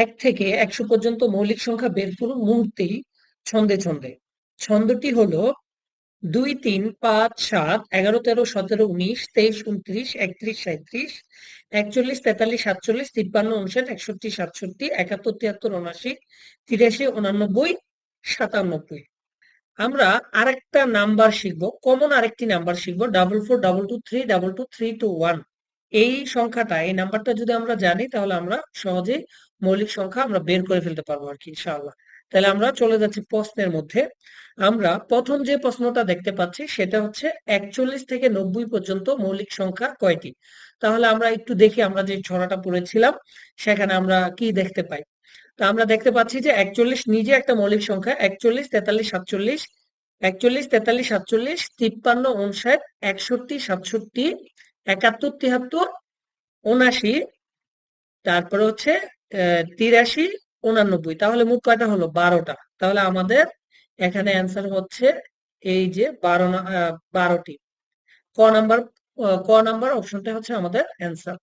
1 থেকে 100 পর্যন্ত মৌলিক সংখ্যা বের করুন মুহূর্তেই ছন্দে ছন্দে। ছন্দটি হলো 2, 3, 5, 7, 11, 13, 17, 19, 23, 29, 31, 37, 41, 43, 47, 53, 59, 61, 67, 71, 73, 79, 83, 89, 97। আমরা আরেকটা নাম্বার শিখবো, কমন আরেকটি নাম্বার শিখবো, 4422232231। এই সংখ্যাটা, এই নাম্বারটা যদি আমরা জানি তাহলে আমরা সহজেই মৌলিক সংখ্যা আমরা বের করে ফেলতে পারবো আর কি, ইনশাআল্লাহ। তাহলে আমরা চলে যাচ্ছি প্রশ্নের মধ্যে। আমরা প্রথম যে প্রশ্নটা দেখতে পাচ্ছি সেটা হচ্ছে 41 থেকে 90 পর্যন্ত মৌলিক সংখ্যা কয়টি। তাহলে আমরা একটু দেখি, আমরা যে ছড়াটা পড়েছিলাম সেখানে আমরা কি দেখতে পাই। তো আমরা দেখতে পাচ্ছি যে 41 নিজে একটা মৌলিক সংখ্যা। 41, 43, 47, 41, 43, 47, 53, 59, 61, 67, 71, 73, 79, তারপরে হচ্ছে 83, 89। তাহলে মোট কয়টা হলো? 12টা। তাহলে আমাদের এখানে অ্যান্সার হচ্ছে এই যে 12টি। ক নাম্বার ক নাম্বার অপশনটা হচ্ছে আমাদের অ্যান্সার।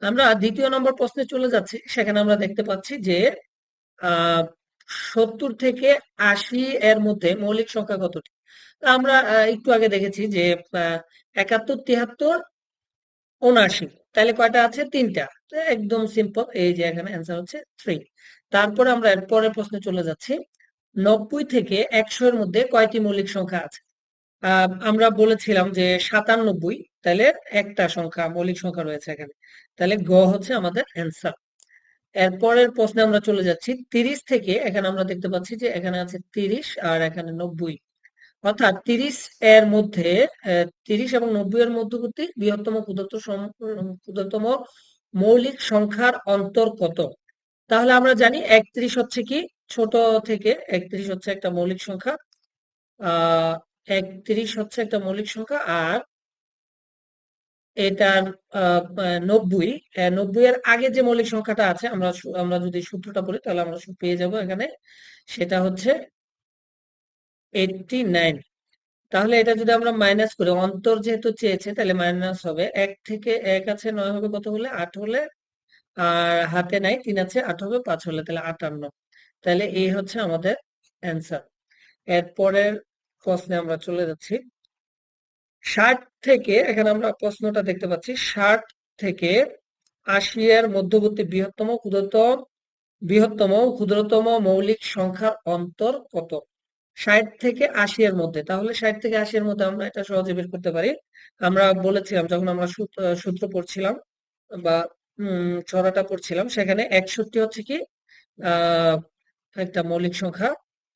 আমরা দ্বিতীয় নম্বর প্রশ্নে চলে যাচ্ছি। সেখানে আমরা দেখতে পাচ্ছি যে 70 থেকে 80 এর মধ্যে মৌলিক সংখ্যা কতটি? তা আমরা একটু আগে দেখেছি যে 71, 73, 79। তাহলে কয়টা আছে? 3টা। তো একদম সিম্পল, এই যে এখানে অ্যান্সার হচ্ছে 3। তারপরে আমরা এর পরের প্রশ্নে চলে যাচ্ছি। 90 থেকে 100 এর মধ্যে কয়টি মৌলিক সংখ্যা আছে? আমরা বলেছিলাম যে 97। তাহলে একটা সংখ্যা, মৌলিক সংখ্যা রয়েছে এখানে। তাহলে গ হচ্ছে আমাদের অ্যান্সার। এরপরের প্রশ্নে আমরা চলে যাচ্ছি। 30 থেকে, এখানে আমরা দেখতে পাচ্ছি যে এখানে আছে 30 আর এখানে 90। অর্থাৎ 30 এর মধ্যে 30 এবং 90 এর মধ্যবর্তী বৃহত্তম ক্ষুদ্রতম মৌলিক সংখ্যার অন্তর কত? তাহলে আমরা জানি 31 হচ্ছে কি, ছোট থেকে 31 হচ্ছে একটা মৌলিক সংখ্যা। আহ 31 হচ্ছে একটা মৌলিক সংখ্যা। আর এটার 90, 90 এর আগে যে মৌলিক সংখ্যাটা আছে, আমরা যদি সূত্রটা বলি তাহলে আমরা পেয়ে যাব এখানে। সেটা হচ্ছে 89। তাহলে এটা যদি আমরা মাইনাস করি, অন্তর যেহেতু চেয়েছে তাহলে মাইনাস হবে। 1 থেকে 1 আছে 9 হবে কত হলে? 8 হলে। আর হাতে নাই 3 আছে 8 হবে 5 হলে, তাহলে 58। তাহলে এই হচ্ছে আমাদের অ্যান্সার। এরপরের প্রশ্নে আমরা চলে যাচ্ছি। 60 থেকে, এখানে আমরা প্রশ্নটা দেখতে পাচ্ছি, 60 থেকে 80 এর মধ্যবর্তী বৃহত্তম ক্ষুদ্রতম মৌলিক সংখ্যার অন্তর কত? 60 থেকে 80 এর মধ্যে। তাহলে 60 থেকে 80 এর মধ্যে আমরা এটা সহজে বের করতে পারি। আমরা বলেছিলাম যখন আমরা সূত্র পড়ছিলাম বা ছড়াটা পড়ছিলাম, সেখানে 61 হচ্ছে কি আহ একটা মৌলিক সংখ্যা,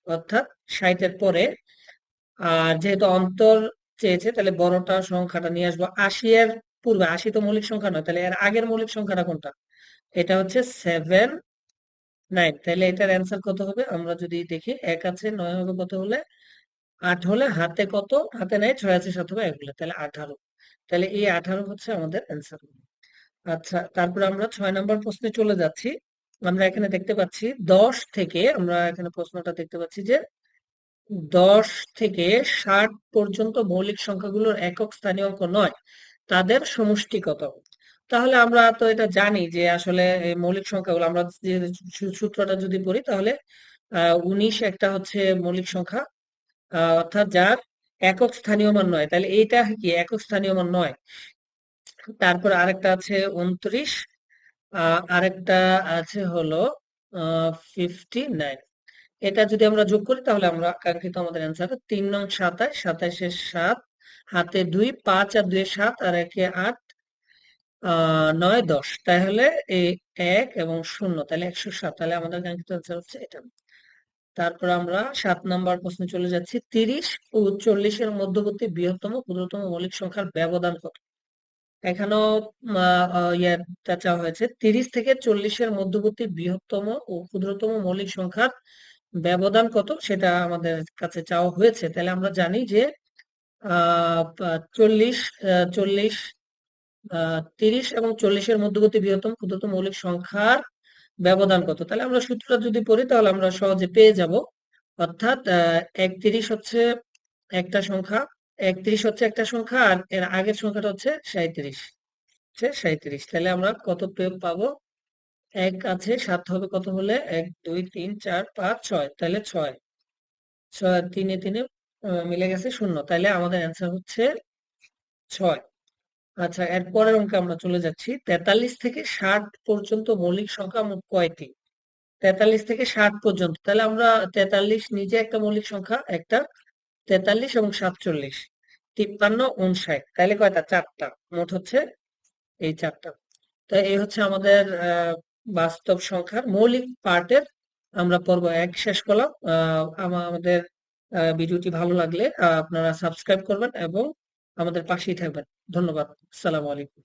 অর্থাৎ 60 এর পরে। আর যেহেতু অন্তর চেয়েছে তাহলে বড়টা সংখ্যাটা নিয়ে আসবো। 80 এর পূর্বে, 80 তো মৌলিক সংখ্যা নয়, তাহলে এর আগের মৌলিক সংখ্যাটা কোনটা? এটা হচ্ছে 79। তাহলে এটার অ্যান্সার কত হবে? আমরা যদি দেখি, 1 আছে 9 হবে কত হলে? 8 হলে। হাতে কত? হাতে নাই, 6 আছে 7 হবে 1 হলে, তাহলে 18। তাহলে এই 18 হচ্ছে আমাদের অ্যান্সার। আচ্ছা, তারপরে আমরা 6 নাম্বার প্রশ্নে চলে যাচ্ছি। আমরা এখানে দেখতে পাচ্ছি 10 থেকে, আমরা এখানে প্রশ্নটা দেখতে পাচ্ছি যে 10 থেকে 60 পর্যন্ত মৌলিক সংখ্যাগুলোর একক স্থানীয় অঙ্ক নয়, তাদের সমষ্টি কত? তাহলে আমরা তো এটা জানি যে আসলে এই মৌলিক সংখ্যাগুলো আমরা যে সূত্রটা যদি পড়ি তাহলে 19 একটা হচ্ছে মৌলিক সংখ্যা, অর্থাৎ যার একক স্থানীয় মান নয়। তাহলে এইটা কি একক স্থানীয় মান নয়? তারপর আরেকটা আছে 29, আরেকটা আছে হলো 59। এটা যদি আমরা যোগ করি তাহলে আমরা কাঙ্ক্ষিত আমাদের অ্যান্সার 3 নং 27, 27 এর 7, হাতে 2, 5 আর 2 7 আর 1 8, 9 10। তাহলে এই 1 এবং 0, তাহলে 107। তাহলে আমাদের কাঙ্ক্ষিত অ্যান্সার হচ্ছে এটা। তারপর আমরা 7 নাম্বার প্রশ্নে চলে যাচ্ছি। 30 ও 40 এর মধ্যবর্তী বৃহত্তম ক্ষুদ্রতম মৌলিক সংখ্যার ব্যবধান কত? এখানেও ইয়েটা চাওয়া হয়েছে। 30 থেকে 40 এর মধ্যবর্তী বৃহত্তম ও ক্ষুদ্রতম মৌলিক সংখ্যার ব্যবধান কত সেটা আমাদের কাছে চাওয়া হয়েছে। তাহলে আমরা জানি যে 40, 40, 30 এবং 40 এর মধ্যবর্তী বৃহত্তম ক্ষুদ্রতম মৌলিক সংখ্যার ব্যবধান কত? তাহলে আমরা সূত্রটা যদি পড়ি তাহলে আমরা সহজে পেয়ে যাব। অর্থাৎ 31 হচ্ছে একটা সংখ্যা, 31 হচ্ছে একটা সংখ্যা, আর এর আগের সংখ্যাটা হচ্ছে 37। তাহলে আমরা কত পাবো? এক আছে, 7 হবে কত হলে? 1 2 3 4 5 6, তাহলে 6 6 তিনে তিনে মিলে গেছে শূন্য, তাহলে আমাদের অ্যান্সার হচ্ছে 6। আচ্ছা, এর পরের অঙ্কে আমরা চলে যাচ্ছি। 43 থেকে 60 পর্যন্ত মৌলিক সংখ্যা মোট কয়টি? 43 থেকে 60 পর্যন্ত, তাহলে আমরা 43 নিজে একটা মৌলিক সংখ্যা, একটা 43 এবং 47, 53, 59, তাহলে কয়টা? 4টা। মোট হচ্ছে এই 4টা। তো এই হচ্ছে আমাদের বাস্তব সংখ্যার মৌলিক পার্টের আমরা পর্ব 1 শেষ করলাম। আমাদের ভিডিওটি ভালো লাগলে আপনারা সাবস্ক্রাইব করবেন এবং আমাদের পাশেই থাকবেন। ধন্যবাদ। আসসালামু আলাইকুম।